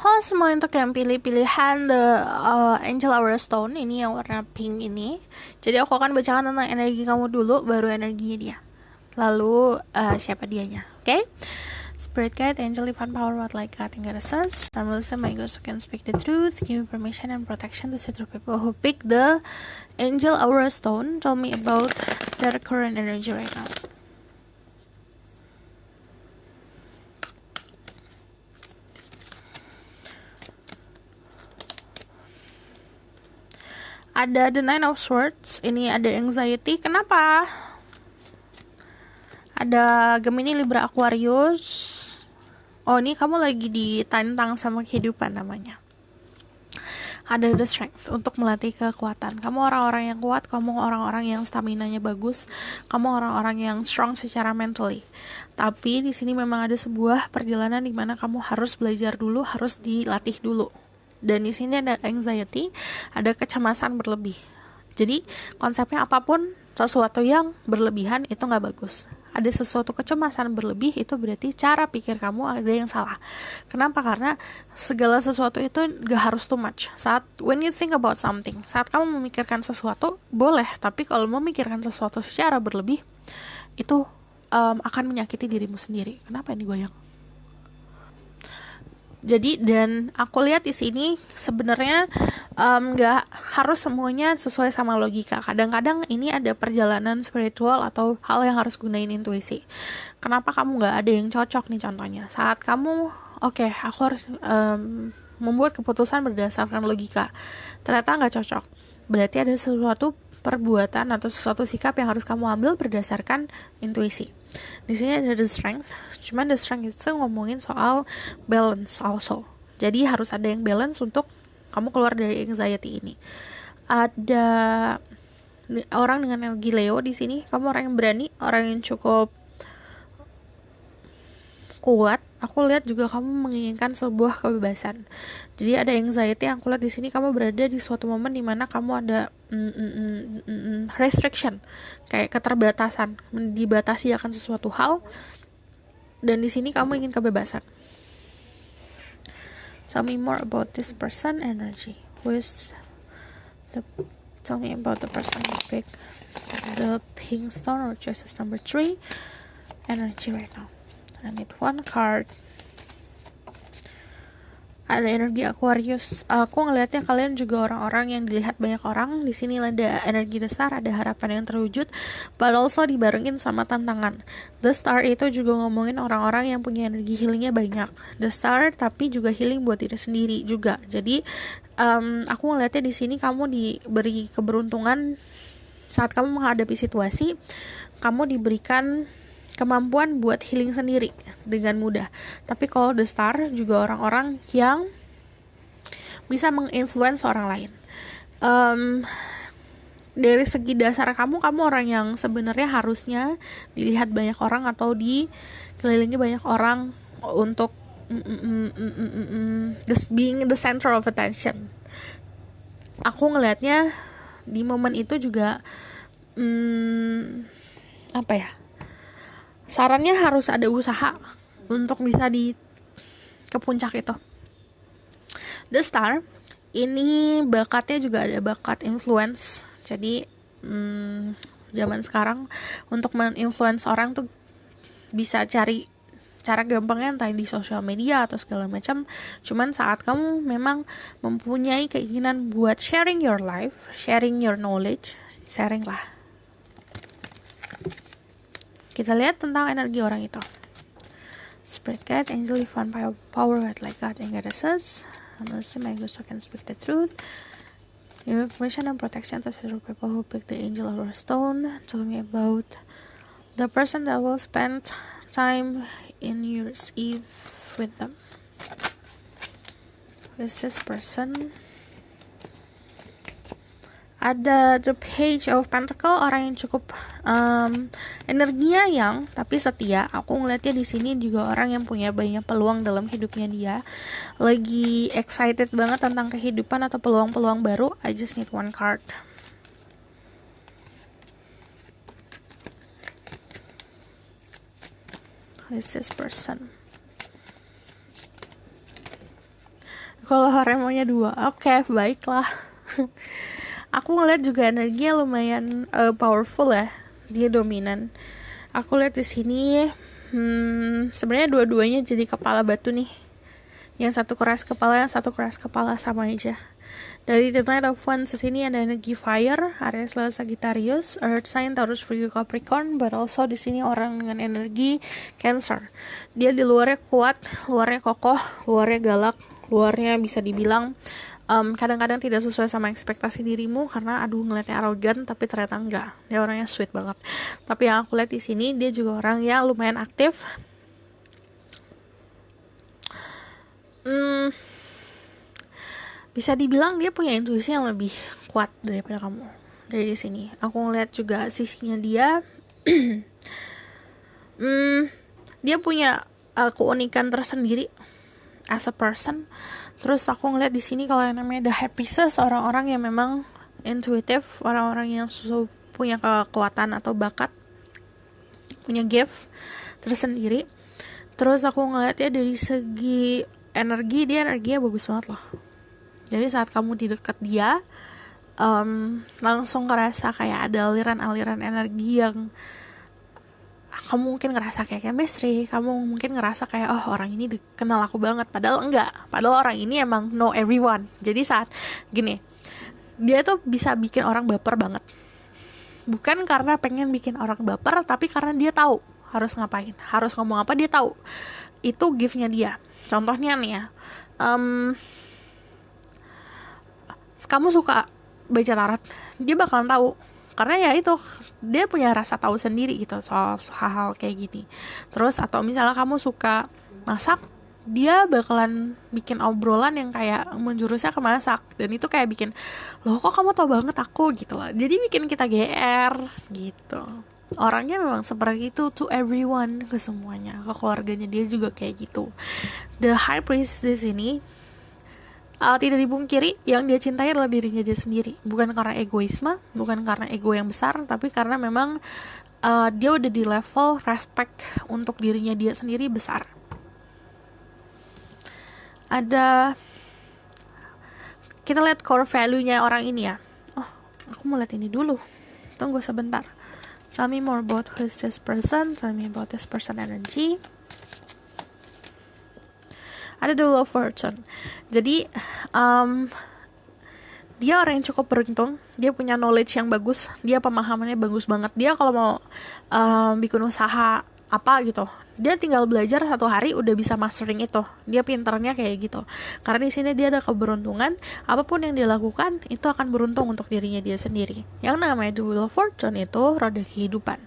Halo semua, untuk yang pilih pilihan The Angel Aura Stone, ini yang warna pink ini. Jadi aku akan bacakan tentang energi kamu dulu, baru energinya dia. Lalu siapa dianya, oke? Spirit guide, angel, divine power, what like God, and goddesses. I'm Melissa, my ghost who can speak the truth, give permission and protection to see through people who pick the Angel Aura Stone. Tell me about their current energy right now. Ada the Nine of Swords. Ini ada anxiety. Kenapa? Ada Gemini, Libra, Aquarius. Oh, ini kamu lagi ditantang sama kehidupan namanya. ada the strength untuk melatih kekuatan. Kamu orang-orang yang kuat, kamu orang-orang yang staminanya bagus, kamu orang-orang yang strong secara mentally. Tapi di sini memang ada sebuah perjalanan di mana kamu harus belajar dulu, harus dilatih dulu. Dan di sini ada anxiety, ada kecemasan berlebih. Jadi konsepnya apapun sesuatu yang berlebihan itu nggak bagus. Ada sesuatu kecemasan berlebih, itu berarti cara pikir kamu ada yang salah. Kenapa? Karena segala sesuatu itu gak harus too much. When you think about something, saat kamu memikirkan sesuatu, boleh. Tapi kalau memikirkan sesuatu secara berlebih, itu akan menyakiti dirimu sendiri. Kenapa ini goyang? Jadi dan aku lihat di sini sebenarnya nggak harus semuanya sesuai sama logika. Kadang-kadang ini ada perjalanan spiritual atau hal yang harus gunain intuisi. Kenapa kamu nggak ada yang cocok nih contohnya? Saat kamu aku harus membuat keputusan berdasarkan logika, ternyata nggak cocok. Berarti ada sesuatu perbuatan atau sesuatu sikap yang harus kamu ambil berdasarkan intuisi. Di sini ada the strength, cuman the strength itu ngomongin soal balance also. Jadi harus ada yang balance untuk kamu keluar dari anxiety ini. Ada orang dengan energi Leo di sini, kamu orang yang berani, orang yang cukup kuat. Aku lihat juga kamu menginginkan sebuah kebebasan. Jadi ada anxiety yang aku lihat di sini, kamu berada di suatu momen di mana kamu ada restriction, kayak keterbatasan, dibatasi akan sesuatu hal. Dan di sini kamu ingin kebebasan. Tell me more about this person energy. Tell me about the person who picked the pink stone or choices number 3 energy right now. I need one card. Ada energi Aquarius. Aku ngelihatnya kalian juga orang-orang yang dilihat banyak orang. Di sini ada energi besar, ada harapan yang terwujud, but also dibarengin sama tantangan. The Star itu juga ngomongin orang-orang yang punya energi healingnya banyak. The Star tapi juga healing buat diri sendiri juga. Jadi aku ngelihatnya di sini kamu diberi keberuntungan saat kamu menghadapi situasi, kamu diberikan kemampuan buat healing sendiri dengan mudah. Tapi kalau the star juga orang-orang yang bisa menginfluence orang lain. Dari segi dasar kamu orang yang sebenarnya harusnya dilihat banyak orang atau dikelilingi banyak orang untuk being the center of attention. Aku ngelihatnya di momen itu juga sarannya harus ada usaha untuk bisa ke puncak itu. The Star ini bakatnya juga ada bakat influence. Jadi zaman sekarang untuk men-influence orang tuh bisa cari cara gampangnya entah di sosial media atau segala macam. Cuman saat kamu memang mempunyai keinginan buat sharing your life, sharing your knowledge, sharing lah. Kita lihat tentang energi orang itu. Spirit guide, angel, divine power, like God and goddesses. Mercy, my God, so can speak the truth. Information and protection to several people who pick the angel or stone. Tell me about the person that will spend time in New Year's Eve with them. Who is this person? Ada the Page of Pentacle, orang yang cukup energinya yang tapi setia. Aku ngeliatnya di sini juga orang yang punya banyak peluang dalam hidupnya dia. Lagi excited banget tentang kehidupan atau peluang-peluang baru. I just need one card. Who is this person? Kalau remonya 2, oke, baiklah. Aku ngeliat juga energinya lumayan powerful ya, dia dominan. Aku lihat di sini, sebenarnya dua-duanya jadi kepala batu nih. Yang satu keras kepala, yang satu keras kepala, sama aja. Dari The Knight of Wands sini ada energi fire, Aries, Leo, Sagittarius, Earth sign, Taurus, Virgo, Capricorn, but also di sini orang dengan energi Cancer. Dia di luarnya kuat, luarnya kokoh, luarnya galak, luarnya bisa dibilang kadang-kadang tidak sesuai sama ekspektasi dirimu karena ngeliatnya arogan tapi ternyata enggak. Dia orangnya sweet banget. Tapi yang aku lihat di sini dia juga orang yang lumayan aktif. Bisa dibilang dia punya intuisi yang lebih kuat daripada kamu. Dari sini aku ngeliat juga sisinya dia. Dia punya keunikan tersendiri as a person. Terus aku ngeliat di sini kalau yang namanya the High Priestess, orang-orang yang memang intuitive, orang-orang yang punya kekuatan atau bakat, punya gift tersendiri. Terus aku ngeliatnya dari segi energi, dia energinya bagus banget loh. Jadi saat kamu di dekat dia, langsung ngerasa kayak ada aliran-aliran energi yang kamu mungkin ngerasa kayak chemistry, kamu mungkin ngerasa kayak oh orang ini kenal aku banget, padahal enggak, padahal orang ini emang know everyone. Jadi saat gini, dia tuh bisa bikin orang baper banget, bukan karena pengen bikin orang baper, tapi karena dia tahu harus ngapain, harus ngomong apa, dia tahu. Itu giftnya dia. Contohnya nih ya, kamu suka baca tarot, dia bakalan tahu, karena ya itu dia punya rasa tahu sendiri gitu soal hal-hal kayak gini. Terus atau misalnya kamu suka masak, dia bakalan bikin obrolan yang kayak menjurusnya ke masak, dan itu kayak bikin loh kok kamu tahu banget aku gitu loh, jadi bikin kita GR gitu. Orangnya memang seperti itu to everyone, ke semuanya, ke keluarganya dia juga kayak gitu. The High Priest di sini tidak dipungkiri yang dia cintai adalah dirinya dia sendiri, bukan karena egoisme, bukan karena ego yang besar, tapi karena memang dia udah di level respect untuk dirinya dia sendiri besar. Ada, kita lihat core value-nya orang ini ya. Oh, aku mau lihat ini dulu, tunggu sebentar. Tell me more about who is this person, tell me about this person energy. Ada the Wheel of Fortune. Jadi dia orang yang cukup beruntung, dia punya knowledge yang bagus, dia pemahamannya bagus banget. Dia kalau mau bikin usaha apa gitu, dia tinggal belajar 1 hari udah bisa mastering itu. Dia pinternya kayak gitu. Karena di sini dia ada keberuntungan, apapun yang dia lakukan itu akan beruntung untuk dirinya dia sendiri. Yang namanya the Wheel of Fortune itu roda kehidupan.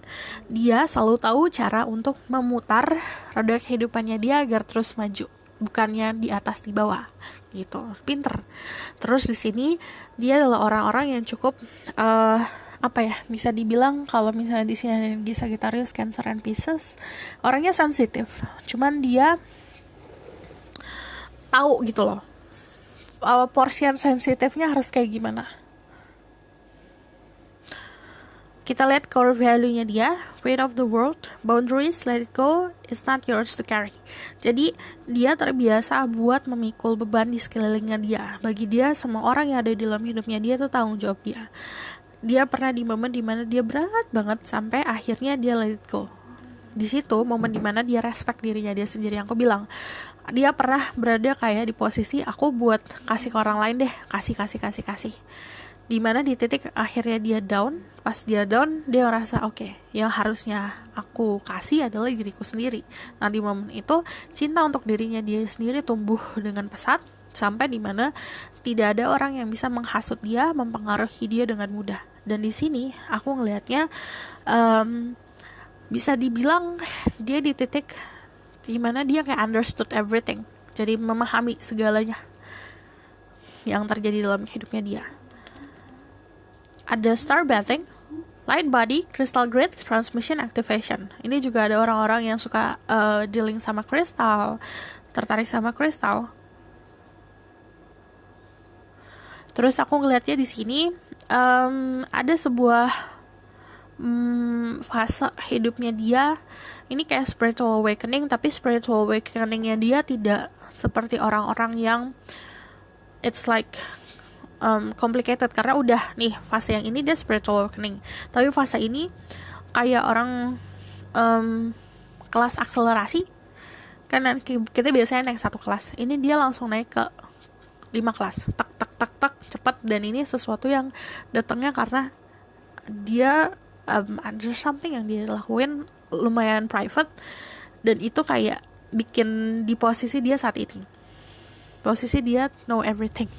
Dia selalu tahu cara untuk memutar roda kehidupannya dia agar terus maju, bukannya di atas di bawah gitu. Pinter. Terus di sini dia adalah orang-orang yang cukup bisa dibilang kalau misalnya di sini ada energi Sagittarius, Cancer, and Pisces, orangnya sensitif. Cuman dia tahu gitu loh, porsian sensitifnya harus kayak gimana. Kita lihat core value-nya dia, weight of the world, boundaries, let it go, it's not yours to carry. Jadi dia terbiasa buat memikul beban di sekelilingnya dia. Bagi dia, semua orang yang ada di dalam hidupnya dia itu tanggung jawab dia. Dia pernah di momen dimana dia berat banget sampai akhirnya dia let it go. Di situ momen dimana dia respect dirinya dia sendiri. Yang aku bilang, dia pernah berada kayak di posisi aku buat kasih ke orang lain deh, kasih. Dimana di titik akhirnya dia down. Pas dia down, dia ngerasa oke, yang harusnya aku kasih adalah diriku sendiri. Nah di momen itu cinta untuk dirinya dia sendiri tumbuh dengan pesat, sampai dimana tidak ada orang yang bisa menghasut dia, mempengaruhi dia dengan mudah. Dan di sini aku ngelihatnya bisa dibilang dia di titik dimana dia kayak understood everything, jadi memahami segalanya yang terjadi dalam hidupnya dia. Ada Star Bathing, Light Body, Crystal Grid, Transmission Activation. Ini juga ada orang-orang yang suka dealing sama kristal, tertarik sama kristal. Terus aku ngelihatnya di sini ada sebuah fase hidupnya dia ini kayak spiritual awakening, tapi spiritual awakeningnya dia tidak seperti orang-orang yang it's like complicated, karena udah nih fase yang ini dia spiritual awakening, tapi fase ini kayak orang kelas akselerasi kan, kita biasanya naik 1 kelas, ini dia langsung naik ke 5 kelas, tak cepat. Dan ini sesuatu yang datangnya karena dia ada something yang dia lakuin lumayan private, dan itu kayak bikin di posisi dia saat ini, posisi dia know everything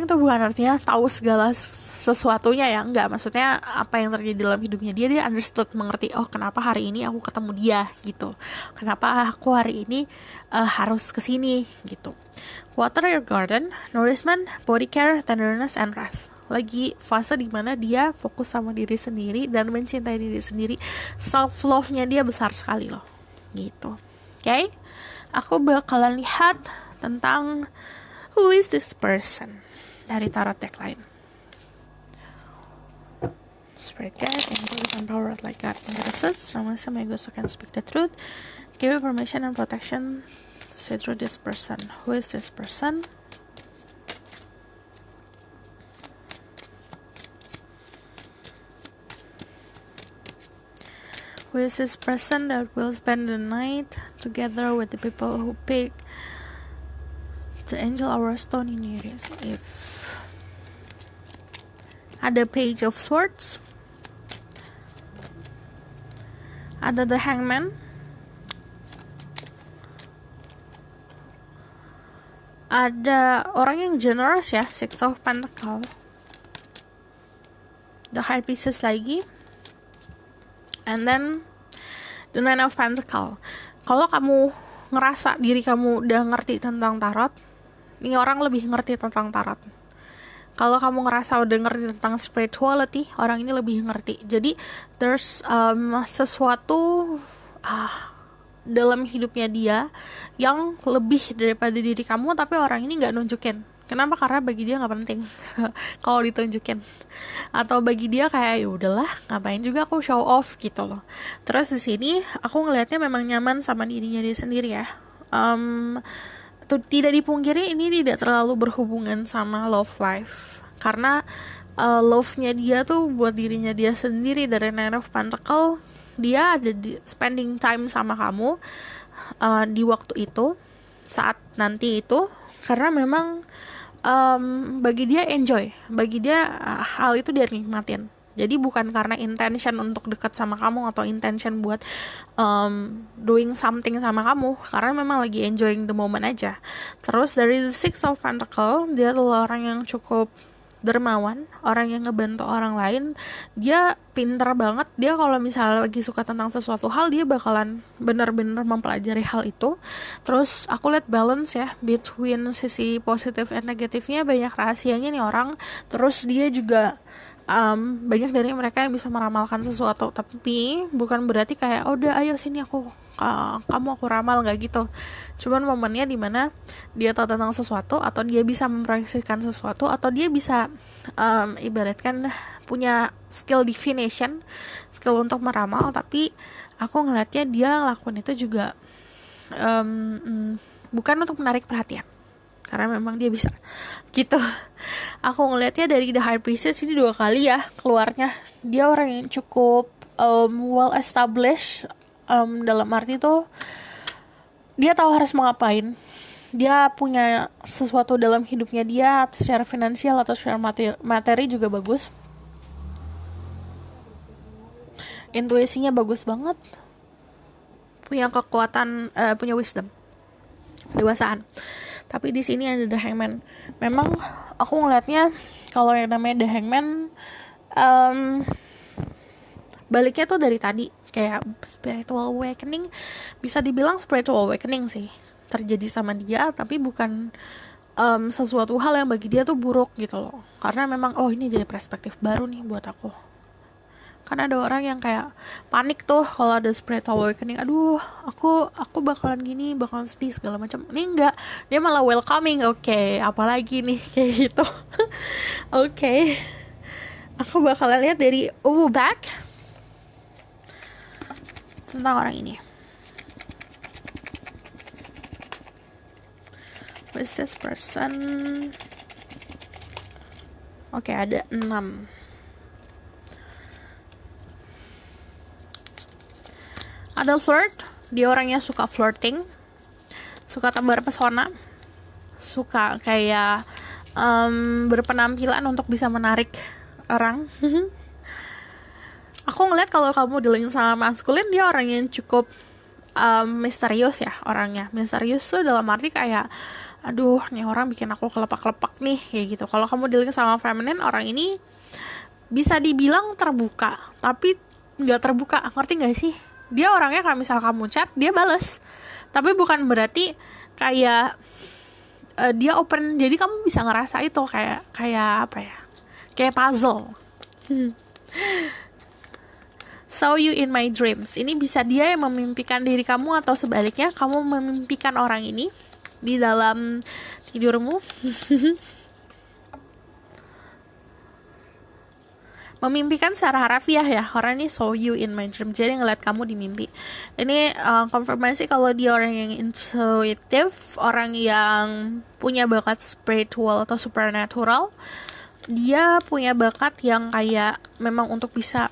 tuh bukan artinya tahu segala sesuatunya ya, enggak, maksudnya apa yang terjadi dalam hidupnya dia understood, mengerti, oh kenapa hari ini aku ketemu dia gitu, kenapa aku hari ini harus kesini gitu. Water your garden, nourishment, body care, tenderness, and rest. Lagi fase dimana dia fokus sama diri sendiri dan mencintai diri sendiri. Self love-nya dia besar sekali loh gitu. Oke, aku bakalan lihat tentang who is this person dari tarot deck lain. Spirit guide, angels, and power like God and goddesses. Some may go so can speak the truth. Give you permission and protection to say through this person. Who is this person? Who is this person that will spend the night together with the people who pick the angel hour stone in Aries? If ada Page of Swords, ada The Hangman, ada orang yang generous ya, Six of Pentacles, The High Priestess lagi, and then The Nine of Pentacles. Kalau kamu ngerasa diri kamu udah ngerti tentang tarot, ini orang lebih ngerti tentang tarot. Kalau kamu ngerasa udah ngerti tentang spirituality, orang ini lebih ngerti. Jadi there's sesuatu dalam hidupnya dia yang lebih daripada diri kamu, tapi orang ini nggak nunjukin. Kenapa? Karena bagi dia nggak penting kalau ditunjukin, atau bagi dia kayak ya udahlah, ngapain juga aku show off gitu loh. Terus di sini aku ngelihatnya memang nyaman sama dirinya dia sendiri ya. Tidak dipungkiri ini tidak terlalu berhubungan sama love life, karena love-nya dia tuh buat dirinya dia sendiri. Dari Nine of Pentacles, dia ada di spending time sama kamu di waktu itu, saat nanti itu, karena memang bagi dia enjoy, bagi dia hal itu dia nikmatin. Jadi bukan karena intention untuk dekat sama kamu atau intention buat doing something sama kamu, karena memang lagi enjoying the moment aja. Terus dari the Six of Pentacles, dia adalah orang yang cukup dermawan, orang yang ngebantu orang lain. Dia pinter banget, dia kalau misalnya lagi suka tentang sesuatu hal, dia bakalan benar-benar mempelajari hal itu. Terus aku lihat balance ya, between sisi positif dan negatifnya, banyak rahasianya nih orang. Terus dia juga banyak dari mereka yang bisa meramalkan sesuatu, tapi bukan berarti kayak udah ayo sini kamu aku ramal, nggak gitu. Cuman momennya dimana dia tahu tentang sesuatu, atau dia bisa memproyeksikan sesuatu, atau dia bisa ibaratkan punya skill divination, skill untuk meramal. Tapi aku ngelihatnya dia lakukan itu juga bukan untuk menarik perhatian, karena memang dia bisa gitu. Aku ngelihatnya dari The High Priestess ini 2 kali ya keluarnya. Dia orang yang cukup well established, dalam arti tuh dia tahu harus mau ngapain. Dia punya sesuatu dalam hidupnya dia, secara finansial atau secara materi juga bagus. Intuisinya bagus banget, punya kekuatan, punya wisdom, dewasaan. Tapi di sini ada The Hangman. Memang aku ngelihatnya kalau yang namanya The Hangman, baliknya tuh dari tadi kayak spiritual awakening. Bisa dibilang spiritual awakening sih terjadi sama dia, tapi bukan sesuatu hal yang bagi dia tuh buruk gitu loh. Karena memang ini jadi perspektif baru nih buat aku. Kan ada orang yang kayak panik tuh kalau ada spiritual awakening, aduh aku bakalan gini, bakalan sedih segala macam. Ini enggak, dia malah welcoming. Oke, apalagi nih kayak gitu. Oke. Aku bakalan lihat dari back tentang orang ini. Who is this person? Oke, ada 6. Ada flirt, dia orangnya suka flirting, suka tebar pesona, suka kayak berpenampilan untuk bisa menarik orang. Aku ngeliat kalau kamu dealing sama maskulin, dia orang yang cukup misterius ya orangnya. Misterius tuh dalam arti kayak aduh nih orang bikin aku kelepak-kelepak nih, kayak gitu. Kalau kamu dealing sama feminine, orang ini bisa dibilang terbuka tapi nggak terbuka, ngerti nggak sih? Dia orangnya kalau misal kamu chat dia bales, tapi bukan berarti kayak dia open, jadi kamu bisa ngerasa itu kayak apa ya, kayak puzzle. Saw you in my dreams, ini bisa dia yang memimpikan diri kamu atau sebaliknya kamu memimpikan orang ini di dalam tidurmu. Memimpikan secara harafiah ya, orang ini saw you in my dream, jadi ngeliat kamu di mimpi. Ini konfirmasi kalau dia orang yang intuitive, orang yang punya bakat spiritual atau supernatural. Dia punya bakat yang kayak memang untuk bisa,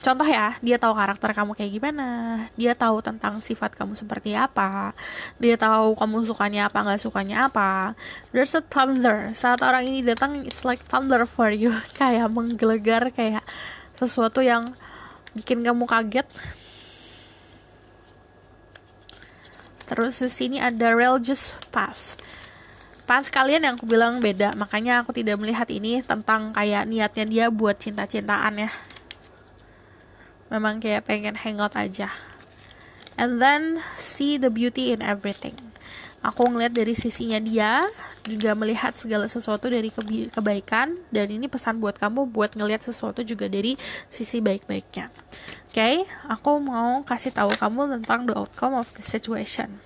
contoh ya, dia tahu karakter kamu kayak gimana, dia tahu tentang sifat kamu seperti apa, dia tahu kamu sukanya apa, nggak sukanya apa. There's a thunder, saat orang ini datang, it's like thunder for you, kayak menggelegar, kayak sesuatu yang bikin kamu kaget. Terus di sini ada religious path. Pas kalian yang aku bilang beda, makanya aku tidak melihat ini tentang kayak niatnya dia buat cinta-cintaan ya. Memang kayak pengen hangout aja. And then see the beauty in everything. Aku ngeliat dari sisinya dia, juga melihat segala sesuatu dari kebaikan, dan ini pesan buat kamu buat ngeliat sesuatu juga dari sisi baik-baiknya. Oke, aku mau kasih tahu kamu tentang the outcome of the situation.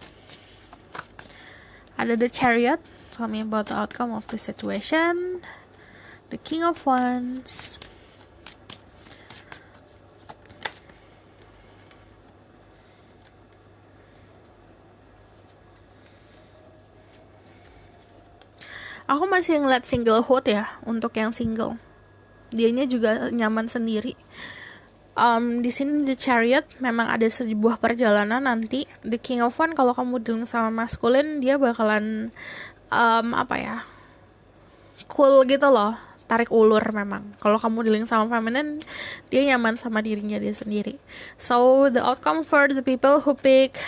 Ada the Chariot. Tell me about the outcome of the situation. The King of Wands. Aku masih ngeliat singlehood ya, untuk yang single. Dianya juga nyaman sendiri. Di sini the Chariot memang ada sebuah perjalanan nanti. The King of Wands kalau kamu dealing sama maskulin, dia bakalan apa ya, cool gitu loh, tarik ulur. Memang kalau kamu dealing sama feminine, dia nyaman sama dirinya dia sendiri. So the outcome for the people who pick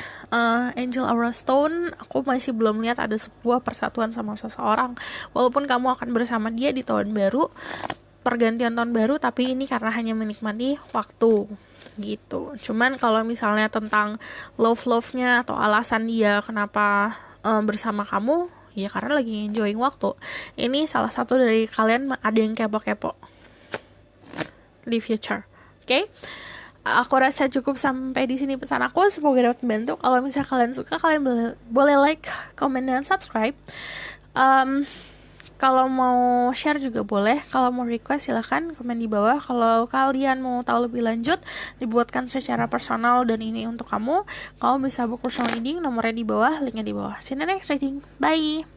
Angel Aura Stone, aku masih belum lihat ada sebuah persatuan sama seseorang. Walaupun kamu akan bersama dia di tahun baru, pergantian tahun baru, tapi ini karena hanya menikmati waktu gitu. Cuman kalau misalnya tentang love-nya atau alasan dia kenapa bersama kamu, ya karena lagi enjoying waktu. Ini salah satu dari kalian ada yang kepo-kepo di future. Oke? Aku rasa cukup sampai di sini pesan aku. Semoga dapat membantu. Kalau misalnya kalian suka, kalian boleh like, comment, dan subscribe. Kalau mau share juga boleh. Kalau mau request silahkan komen di bawah. Kalau kalian mau tahu lebih lanjut, dibuatkan secara personal dan ini untuk kamu bisa book personal reading, nomornya di bawah, linknya di bawah. See you next reading. Bye.